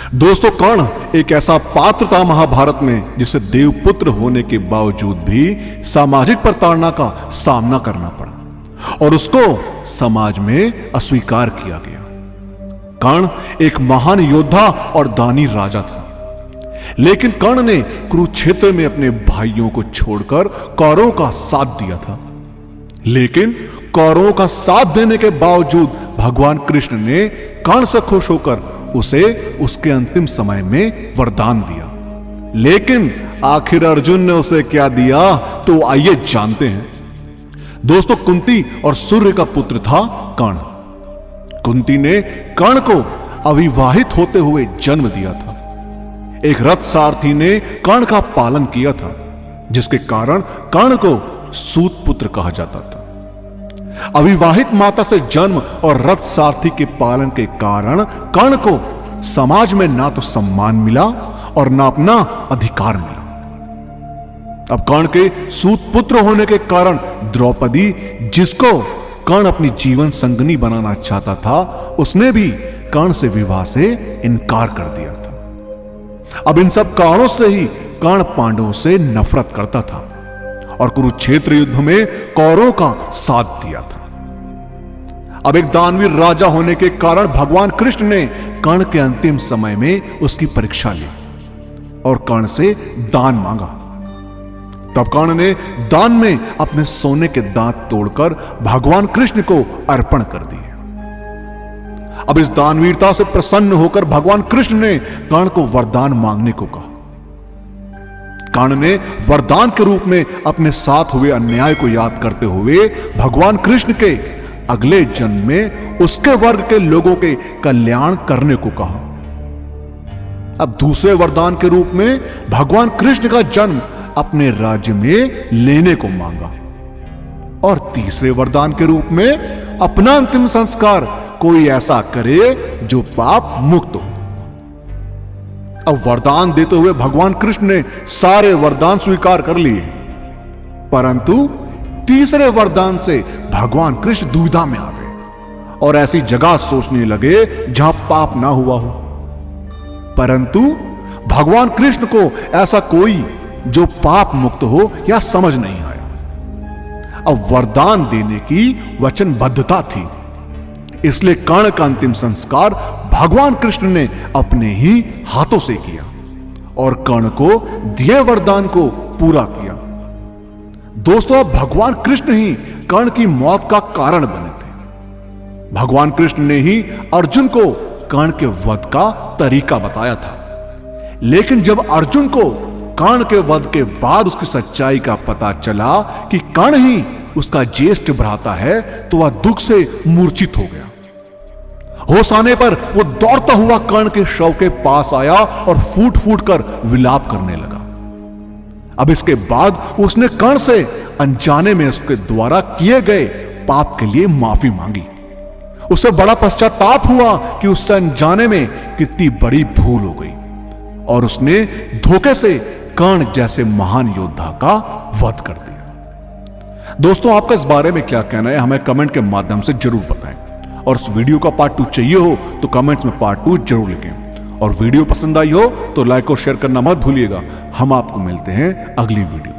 दोस्तों, कर्ण एक ऐसा पात्र था महाभारत में जिसे देवपुत्र होने के बावजूद भी सामाजिक प्रताड़ना का सामना करना पड़ा और उसको समाज में अस्वीकार किया गया। कर्ण एक महान योद्धा और दानी राजा था, लेकिन कर्ण ने कुरुक्षेत्र में अपने भाइयों को छोड़कर कौरवों का साथ दिया था। लेकिन कौरवों का साथ देने के बावजूद भगवान कृष्ण ने कर्ण से खुश होकर उसे उसके अंतिम समय में वरदान दिया। लेकिन आखिर अर्जुन ने उसे क्या दिया, तो आइए जानते हैं। दोस्तों, कुंती और सूर्य का पुत्र था कर्ण। कुंती ने कर्ण को अविवाहित होते हुए जन्म दिया था। एक रथ सारथी ने कर्ण का पालन किया था, जिसके कारण कर्ण को सूत पुत्र कहा जाता था। अविवाहित माता से जन्म और रथ सारथी के पालन के कारण कर्ण को समाज में ना तो सम्मान मिला और ना अपना अधिकार मिला। अब कर्ण के सूत पुत्र होने के कारण द्रौपदी, जिसको कर्ण अपनी जीवन संगनी बनाना चाहता था, उसने भी कर्ण से विवाह से इनकार कर दिया था। अब इन सब कारणों से ही कर्ण पांडवों से नफरत करता था और कुरुक्षेत्र युद्ध में कौरवों का साथ दिया था। अब एक दानवीर राजा होने के कारण भगवान कृष्ण ने कर्ण के अंतिम समय में उसकी परीक्षा ली और कर्ण से दान मांगा। तब कर्ण ने दान में अपने सोने के दांत तोड़कर भगवान कृष्ण को अर्पण कर दिए। अब इस दानवीरता से प्रसन्न होकर भगवान कृष्ण ने कर्ण को वरदान मांगने को कहा। कर्ण ने वरदान के रूप में अपने साथ हुए अन्याय को याद करते हुए भगवान कृष्ण के अगले जन्म में उसके वर्ग के लोगों के कल्याण करने को कहा। अब दूसरे वरदान के रूप में भगवान कृष्ण का जन्म अपने राज्य में लेने को मांगा और तीसरे वरदान के रूप में अपना अंतिम संस्कार कोई ऐसा करे जो पाप मुक्त हो। अब वरदान देते हुए भगवान कृष्ण ने सारे वरदान स्वीकार कर लिए, परंतु तीसरे वरदान से भगवान कृष्ण दुविधा में आ गए और ऐसी जगह सोचने लगे जहां पाप ना हुआ हो। परंतु भगवान कृष्ण को ऐसा कोई जो पाप मुक्त हो या समझ नहीं आया। अब वरदान देने की वचनबद्धता थी, इसलिए कर्ण का अंतिम संस्कार भगवान कृष्ण ने अपने ही हाथों से किया और कर्ण को दिए वरदान को पूरा किया। दोस्तों, अब भगवान कृष्ण ही कर्ण की मौत का कारण बने थे। भगवान कृष्ण ने ही अर्जुन को कर्ण के वध का तरीका बताया था। लेकिन जब अर्जुन को कर्ण के वध के बाद उसकी सच्चाई का पता चला कि कर्ण ही उसका ज्येष्ठ भ्राता है, तो वह दुख से मूर्छित हो गया। होश आने पर वो दौड़ता हुआ कर्ण के शव के पास आया और फूट फूट कर विलाप करने लगा। अब इसके बाद उसने कर्ण से अनजाने में उसके द्वारा किए गए पाप के लिए माफी मांगी। उसे बड़ा पश्चाताप हुआ कि उससे अनजाने में कितनी बड़ी भूल हो गई और उसने धोखे से कर्ण जैसे महान योद्धा का वध कर दिया। दोस्तों, आपका इस बारे में क्या कहना है, हमें कमेंट के माध्यम से जरूर बताएं। और इस वीडियो का पार्ट 2 चाहिए हो तो कमेंट्स में पार्ट 2 जरूर लिखें। और वीडियो पसंद आई हो तो लाइक और शेयर करना मत भूलिएगा। हम आपको मिलते हैं अगली वीडियो।